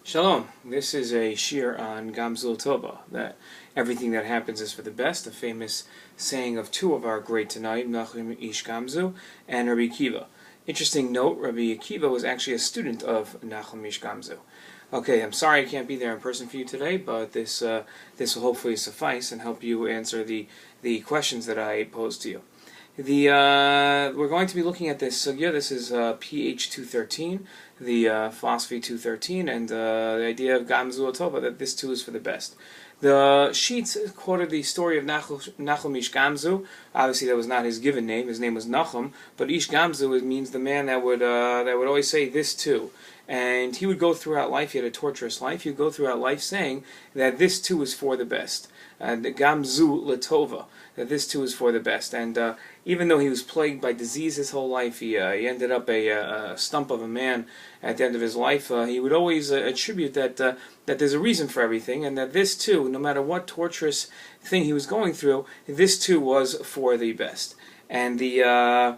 Shalom. This is a shir on Gamzul Tova, that everything that happens is for the best, a famous saying of two of our great tonight, Nachum Ish Gamzu and Rabbi Akiva. Interesting note, Rabbi Akiva was actually a student of Nachum Ish Gamzu. Okay, I'm sorry I can't be there in person for you today, but this will hopefully suffice and help you answer the questions that I posed to you. We're going to be looking at this sugya. This is PH 213, the philosophy 213, and the idea of Gamzu Tova, that this too is for the best. The sheets quoted the story of Nachum Ish Gamzu. Obviously, that was not his given name. His name was Nachum, but Ish Gamzu means the man that would always say this too. And he would go throughout life. He had a torturous life. He would go throughout life saying that this too is for the best. The Gamzu Latova, that this too is for the best. And even though he was plagued by disease his whole life, he ended up a stump of a man at the end of his life. He would always attribute that there's a reason for everything, and that this too, no matter what torturous thing he was going through, this too was for the best. And the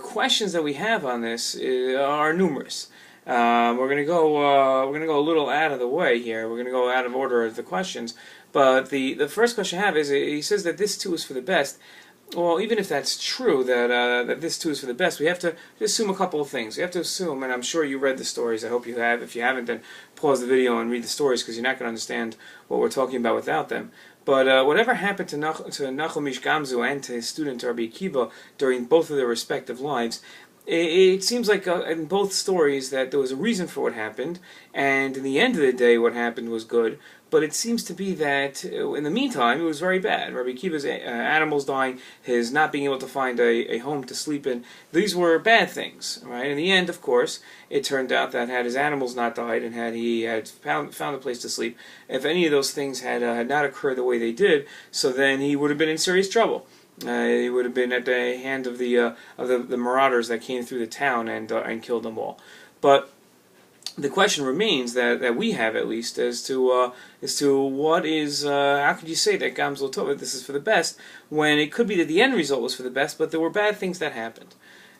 questions that we have on this are numerous. We're gonna go a little out of the way here. We're gonna go out of order of the questions. But the first question I have is, he says that this too is for the best. Well, even if that's true, that this too is for the best, we have to assume a couple of things. We have to assume, and I'm sure you read the stories, I hope you have. If you haven't, then pause the video and read the stories, because you're not going to understand what we're talking about without them. But whatever happened to Nachum Ish Gamzu and to his student Rabbi Akiva during both of their respective lives, it seems like in both stories that there was a reason for what happened, and in the end of the day what happened was good, but it seems to be that in the meantime it was very bad. Rabbi Akiva's animals dying, his not being able to find a home to sleep in, these were bad things, right? In the end, of course, it turned out that had his animals not died and had he found a place to sleep, if any of those things had not occurred the way they did, so then he would have been in serious trouble. He would have been at the hand of the marauders that came through the town and killed them all. But the question remains that we have, at least, as to what is how could you say that Gamzu Tova, this is for the best, when it could be that the end result was for the best, but there were bad things that happened.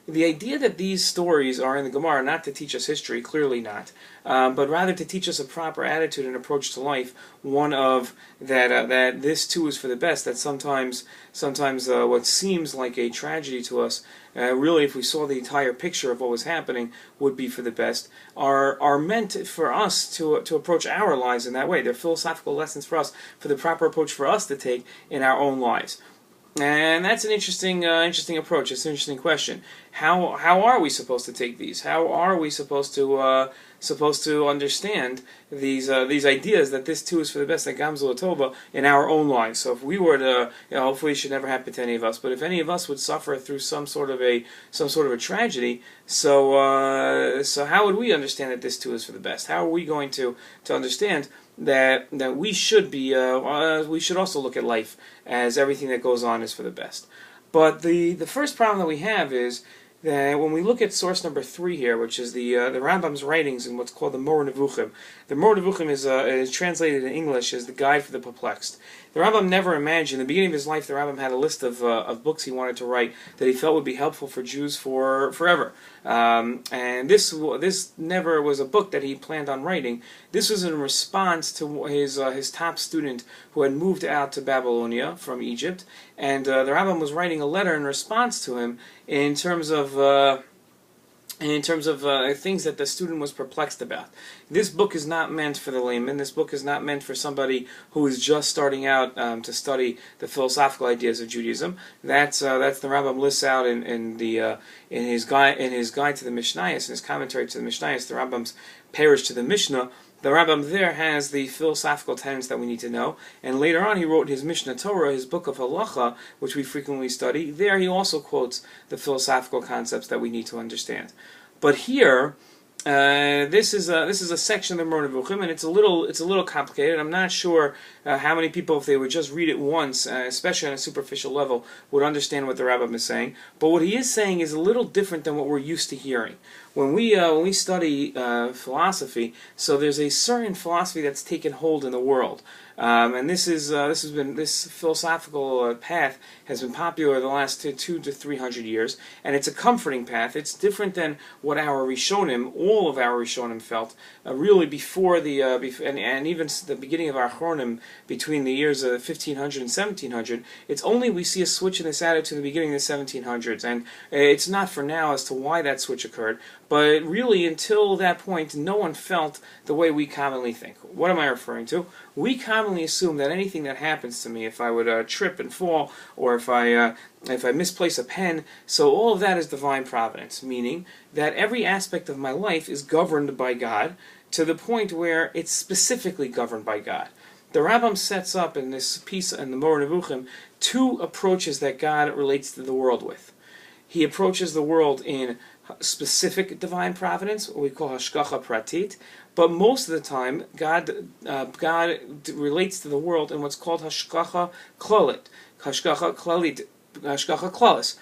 The idea that these stories are in the Gemara not to teach us history, clearly not, but rather to teach us a proper attitude and approach to life, one of that this too is for the best, that sometimes what seems like a tragedy to us, really if we saw the entire picture of what was happening, would be for the best, are meant for us to approach our lives in that way. They're philosophical lessons for us, for the proper approach for us to take in our own lives. And that's an interesting approach. It's an interesting question. How are we supposed to take these? How are we supposed to understand these ideas that this too is for the best, that Gamzu Tova, in our own lives? So if we were to, hopefully it should never happen to any of us, but if any of us would suffer through some sort of a tragedy, so how would we understand that this too is for the best? How are we going to understand that we should be we should also look at life as everything that goes on is for the best? But the first problem that we have is that when we look at source number 3 here, which is the Rambam's writings in what's called the Moreh Nevuchim. The Moreh Nevuchim is translated in English as the Guide for the Perplexed. The Rambam never imagined, in the beginning of his life, the Rambam had a list of books he wanted to write that he felt would be helpful for Jews for forever. And this never was a book that he planned on writing. This was in response to his top student who had moved out to Babylonia from Egypt, and the Rambam was writing a letter in response to him in terms of things that the student was perplexed about. This book is not meant for the layman. This book is not meant for somebody who is just starting out to study the philosophical ideas of Judaism. That's the Rambam lists out in his guide to the Mishnayos, in his commentary to the Mishnayos, the Rambam's parish to the Mishnah. The Rambam there has the philosophical tenets that we need to know, and later on he wrote his Mishnah Torah, his book of Halacha, which we frequently study. There he also quotes the philosophical concepts that we need to understand. But here, this is a section of the Moreh Nevuchim, and it's a little complicated. I'm not sure how many people, if they would just read it once, especially on a superficial level, would understand what the Rambam is saying. But what he is saying is a little different than what we're used to hearing. when we study philosophy, so there's a certain philosophy that's taken hold in the world. And this philosophical path has been popular the last 200 to 300 years, and it's a comforting path. It's different than what our Rishonim, all of our Rishonim, felt really before and even the beginning of our Achronim between the years of 1500 and 1700. It's only we see a switch in this attitude in the beginning of the 1700s, and it's not for now as to why that switch occurred. But really, until that point, no one felt the way we commonly think. What am I referring to? We commonly assume that anything that happens to me, if I would trip and fall, or if I misplace a pen, so all of that is divine providence, meaning that every aspect of my life is governed by God to the point where it's specifically governed by God. The Rambam sets up in this piece in the Moreh Nevuchim 2 approaches that God relates to the world with. He approaches the world in specific divine providence, what we call hashgacha pratit, but most of the time God relates to the world in what's called hashgacha klalit, hashgacha klalis,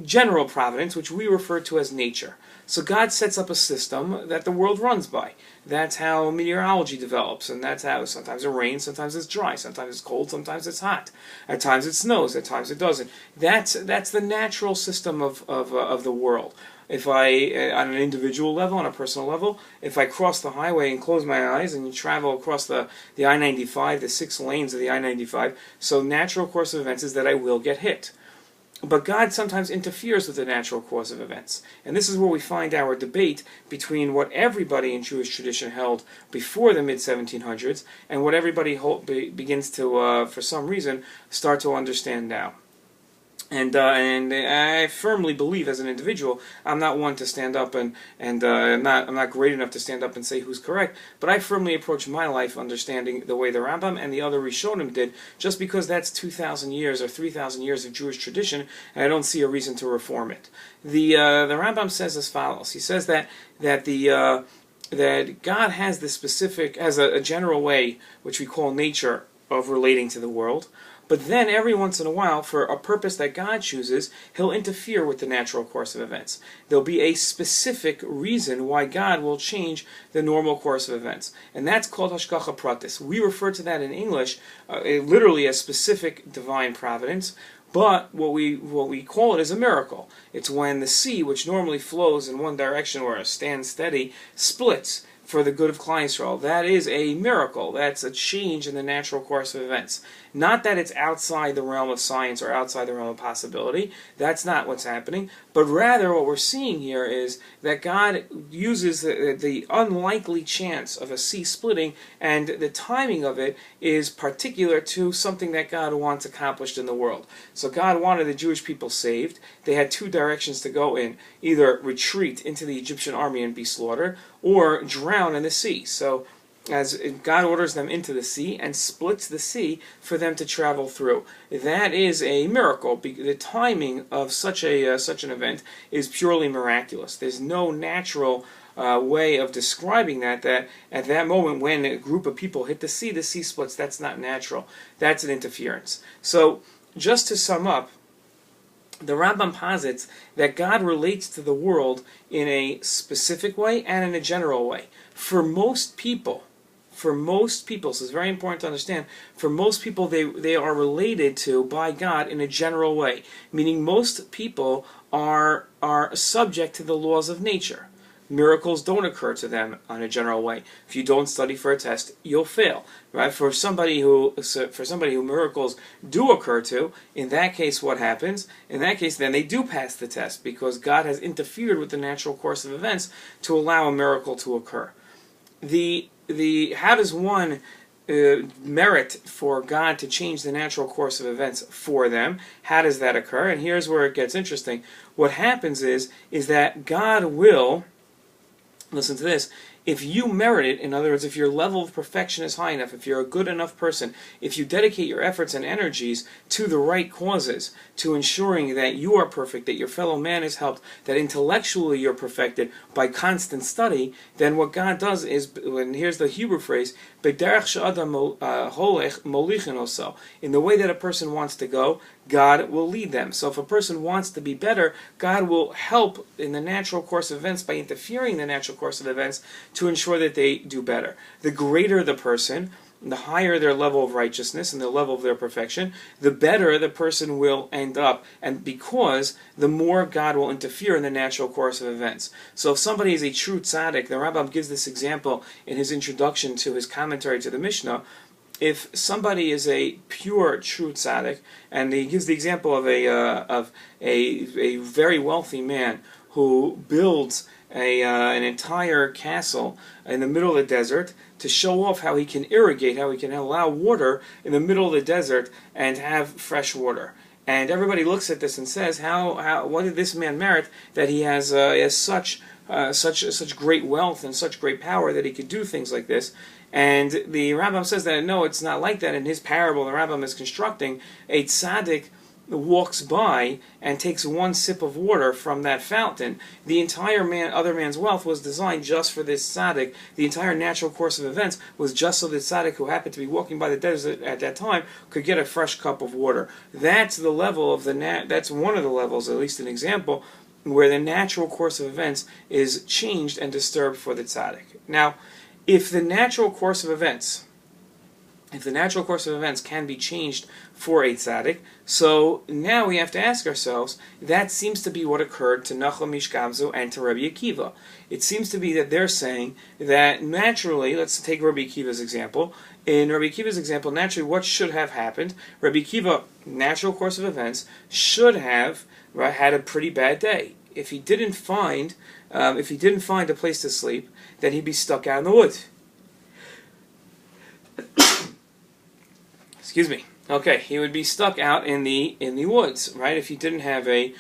general providence, which we refer to as nature. So God sets up a system that the world runs by. That's how meteorology develops, and that's how sometimes it rains, sometimes it's dry, sometimes it's cold, sometimes it's hot. At times it snows, at times it doesn't. That's the natural system of the world. If I, on an individual level, on a personal level, if I cross the highway and close my eyes and travel across the I-95, the 6 lanes of the I-95, so natural course of events is that I will get hit. But God sometimes interferes with the natural course of events. And this is where we find our debate between what everybody in Jewish tradition held before the mid-1700s and what everybody begins to, for some reason, start to understand now. And I firmly believe, as an individual, I'm not one to stand up I'm not great enough to stand up and say who's correct. But I firmly approach my life understanding the way the Rambam and the other Rishonim did, just because that's 2,000 years or 3,000 years of Jewish tradition, and I don't see a reason to reform it. The Rambam says as follows. He says that God has this specific, has a general way, which we call nature, of relating to the world. But then, every once in a while, for a purpose that God chooses, He'll interfere with the natural course of events. There'll be a specific reason why God will change the normal course of events. And that's called hashgacha pratis. We refer to that in English literally as specific divine providence, but what we call it is a miracle. It's when the sea, which normally flows in one direction or stands steady, splits for the good of Klal Yisrael. That is a miracle. That's a change in the natural course of events. Not that it's outside the realm of science or outside the realm of possibility. That's not what's happening. But rather what we're seeing here is that God uses the unlikely chance of a sea splitting, and the timing of it is particular to something that God wants accomplished in the world. So God wanted the Jewish people saved. They had 2 directions to go in. Either retreat into the Egyptian army and be slaughtered, or drown in the sea. So as God orders them into the sea and splits the sea for them to travel through. That is a miracle. The timing of such an event is purely miraculous. There's no natural way of describing that at that moment when a group of people hit the sea splits. That's not natural. That's an interference. So, just to sum up, the Rambam posits that God relates to the world in a specific way and in a general way. For most people, so it's very important to understand, for most people they are related to by God in a general way, meaning most people are subject to the laws of nature. Miracles don't occur to them on a general way. If you don't study for a test, you'll fail. Right? For somebody who miracles do occur to, in that case, what happens? In that case, then they do pass the test because God has interfered with the natural course of events to allow a miracle to occur. How does one merit for God to change the natural course of events for them? How does that occur? And here's where it gets interesting. What happens is that God will, listen to this, if you merit it, in other words, if your level of perfection is high enough, if you're a good enough person, if you dedicate your efforts and energies to the right causes, to ensuring that you are perfect, that your fellow man is helped, that intellectually you're perfected by constant study, then what God does is, and here's the Hebrew phrase, in the way that a person wants to go, God will lead them. So if a person wants to be better, God will help in the natural course of events by interfering in the natural course of events to ensure that they do better. The greater the person, the higher their level of righteousness and the level of their perfection, the better the person will end up, and because the more God will interfere in the natural course of events. So if somebody is a true tzaddik, the Rambam gives this example in his introduction to his commentary to the Mishnah. If somebody is a pure, true tzaddik, and he gives the example of a very wealthy man who builds an entire castle in the middle of the desert to show off how he can irrigate, how he can allow water in the middle of the desert and have fresh water. And everybody looks at this and says, what did this man merit that he has such great wealth and such great power that he could do things like this? And the Rambam says that no, it's not like that. In his parable, the Rambam is constructing a tzaddik walks by and takes one sip of water from that fountain. The entire other man's wealth was designed just for this tzaddik. The entire natural course of events was just so the tzaddik who happened to be walking by the desert at that time could get a fresh cup of water. That's the level of that's one of the levels, at least an example, where the natural course of events is changed and disturbed for the tzaddik. Now, if the natural course of events can be changed for a tzaddik, so now we have to ask ourselves, that seems to be what occurred to Nachum Ish Gamzu and to Rebbe Akiva. It seems to be that they're saying that naturally, let's take Rebbe Akiva's example. In Rebbe Akiva's example, naturally what should have happened? Rebbe Akiva, natural course of events, should have had a pretty bad day. If he didn't find a place to sleep, then he'd be stuck out in the woods. Excuse me. Okay, he would be stuck out in the woods, right? If he didn't have a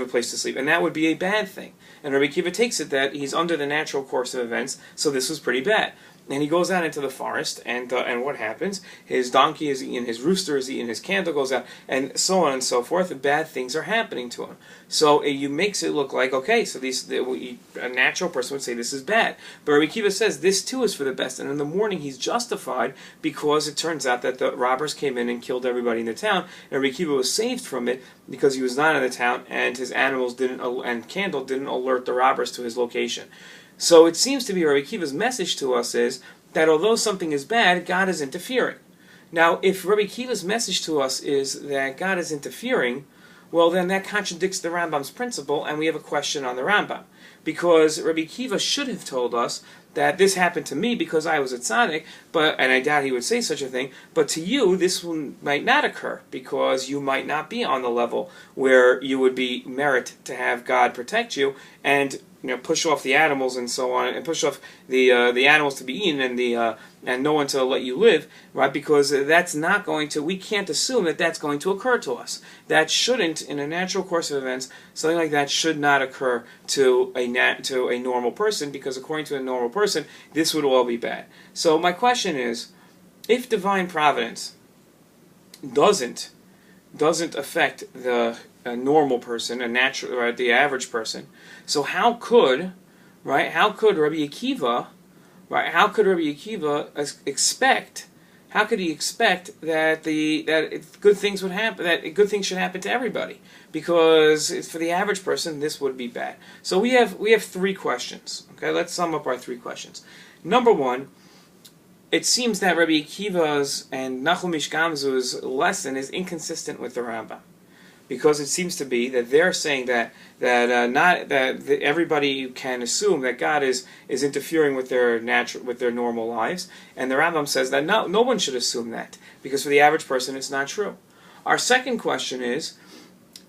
place to sleep, and that would be a bad thing. And Rebbe Akiva takes it that he's under the natural course of events, so this was pretty bad. And he goes out into the forest, and what happens? His donkey is eaten, his rooster is eaten, his candle goes out, and so on and so forth. And bad things are happening to him. So it makes it look like, okay, so a natural person would say this is bad. But Rebbe Akiva says this too is for the best. And in the morning he's justified because it turns out that the robbers came in and killed everybody in the town. And Rebbe Akiva was saved from it because he was not in the town, and his animals and candle didn't alert the robbers to his location. So it seems to be Rebbe Akiva's message to us is that although something is bad, God is interfering. Now, if Rebbe Akiva's message to us is that God is interfering, well, then that contradicts the Rambam's principle, and we have a question on the Rambam. Because Rebbe Akiva should have told us that this happened to me because I was a tzaddik, and I doubt he would say such a thing, but to you, this might not occur, because you might not be on the level where you would be merit to have God protect you, and push off the animals and so on, and push off the animals to be eaten and no one to let you live, right? Because that's not going to. We can't assume that that's going to occur to us. That shouldn't, in a natural course of events, something like that should not occur to a normal person, because according to a normal person, this would all be bad. So my question is, if Divine Providence doesn't affect a normal person, the average person, so how could Rebbe Akiva, expect? How could he expect that good things would happen? That good things should happen to everybody? Because for the average person, this would be bad. So we have three questions. Okay, let's sum up our three questions. Number one, it seems that Rebbe Akiva's and Nachum Ish Gamzu's lesson is inconsistent with the Rambam, because it seems to be that they're saying that everybody can assume that God is interfering with their normal lives, and the Rambam says that no one should assume that, because for the average person it's not true. Our second question is,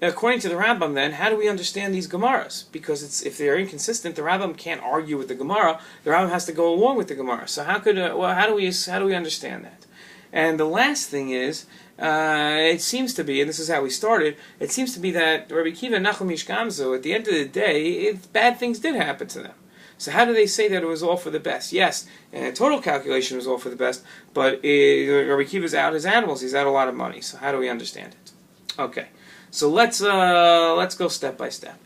according to the Rambam, then, how do we understand these Gemaras? Because if they're inconsistent, the Rambam can't argue with the Gemara. The Rambam has to go along with the Gemara. So how do we understand that? And the last thing is, it seems to be, and this is how we started, it seems to be that Rebbe Akiva and Nachum Ish Gamzu, at the end of the day, bad things did happen to them. So how do they say that it was all for the best? Yes, in a total calculation it was all for the best, but Rebbe Akiva's out his animals, he's out a lot of money. So how do we understand it? Okay, so let's go step by step.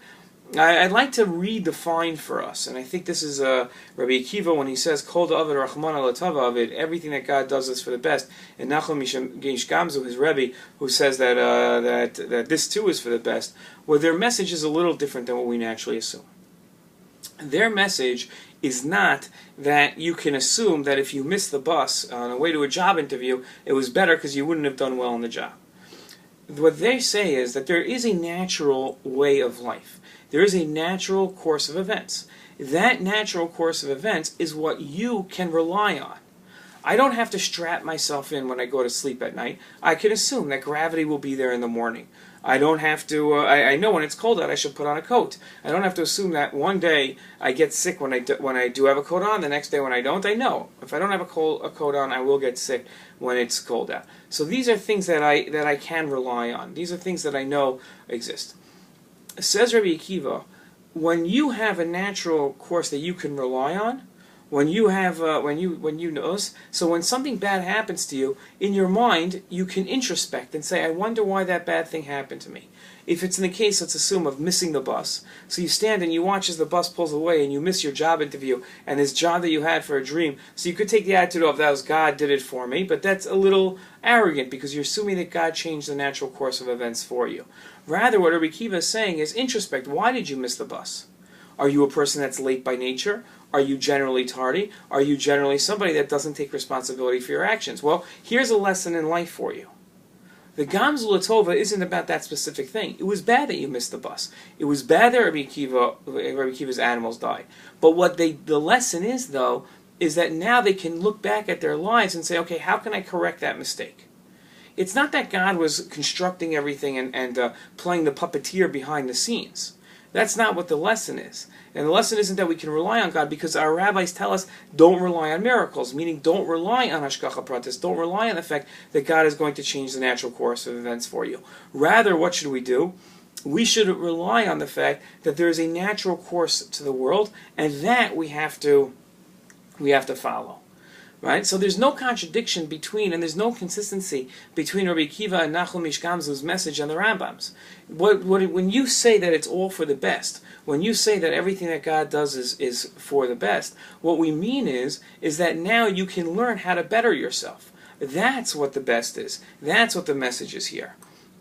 I'd like to redefine for us, and I think this is Rebbe Akiva when he says, "Kol da'avid Rahman alatava avid," everything that God does is for the best. And Nachum Ish Gamzu, his Rebbe, who says that that this too is for the best. Well, their message is a little different than what we naturally assume. Their message is not that you can assume that if you missed the bus on the way to a job interview, it was better because you wouldn't have done well in the job. What they say is that there is a natural way of life. There is a natural course of events. That natural course of events is what you can rely on. I don't have to strap myself in when I go to sleep at night. I can assume that gravity will be there in the morning. I don't have to, I know when it's cold out I should put on a coat. I don't have to assume that one day I get sick when I do have a coat on, the next day when I don't. I know. If I don't have a coat on, I will get sick when it's cold out. So these are things that I can rely on. These are things that I know exist. Says Rebbe Akiva, when you have a natural course that you can rely on, when you have when you know, so when something bad happens to you, in your mind you can introspect and say, I wonder why that bad thing happened to me. If it's in the case, let's assume, of missing the bus, so you stand and you watch as the bus pulls away and you miss your job interview and this job that you had for a dream, so you could take the attitude of, that was God did it for me, but that's a little arrogant because you're assuming that God changed the natural course of events for you. Rather, what Rebbe Akiva is saying is introspect. Why did you miss the bus? Are you a person that's late by nature? Are you generally tardy? Are you generally somebody that doesn't take responsibility for your actions? Well, here's a lesson in life for you. The Gamzu Latova isn't about that specific thing. It was bad that you missed the bus. It was bad that Rebbe Akiva's animals died. But what the lesson is, though, is that now they can look back at their lives and say, okay, how can I correct that mistake? It's not that God was constructing everything and playing the puppeteer behind the scenes. That's not what the lesson is. And the lesson isn't that we can rely on God, because our rabbis tell us don't rely on miracles, meaning don't rely on hashgacha pratis, don't rely on the fact that God is going to change the natural course of events for you. Rather, what should we do? We should rely on the fact that there is a natural course to the world, and that we have to follow. Right? So there's no contradiction between, and there's no consistency between Rebbe Akiva and Nachum Ish Gamzu's message and the Rambam's. When you say that it's all for the best, when you say that everything that God does is for the best, what we mean is that now you can learn how to better yourself. That's what the best is. That's what the message is here.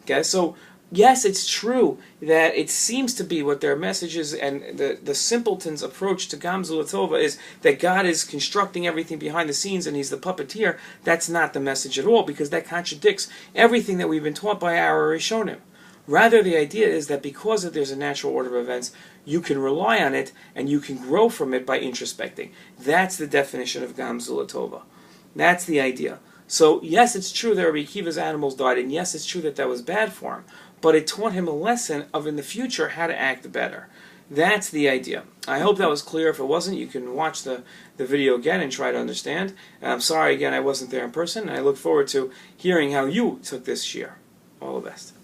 Okay, so yes, it's true that it seems to be what their message is, and the simpleton's approach to Gamzu Latova is that God is constructing everything behind the scenes and he's the puppeteer. That's not the message at all, because that contradicts everything that we've been taught by our Rishonim. Rather, the idea is that because there's a natural order of events, you can rely on it and you can grow from it by introspecting. That's the definition of Gamzu Latova. That's the idea. So yes, it's true that Rebbe Akiva's animals died, and yes, it's true that that was bad for him, but it taught him a lesson of, in the future, how to act better. That's the idea. I hope that was clear. If it wasn't, you can watch the video again and try to understand. And I'm sorry again I wasn't there in person, and I look forward to hearing how you took this shiur. All the best.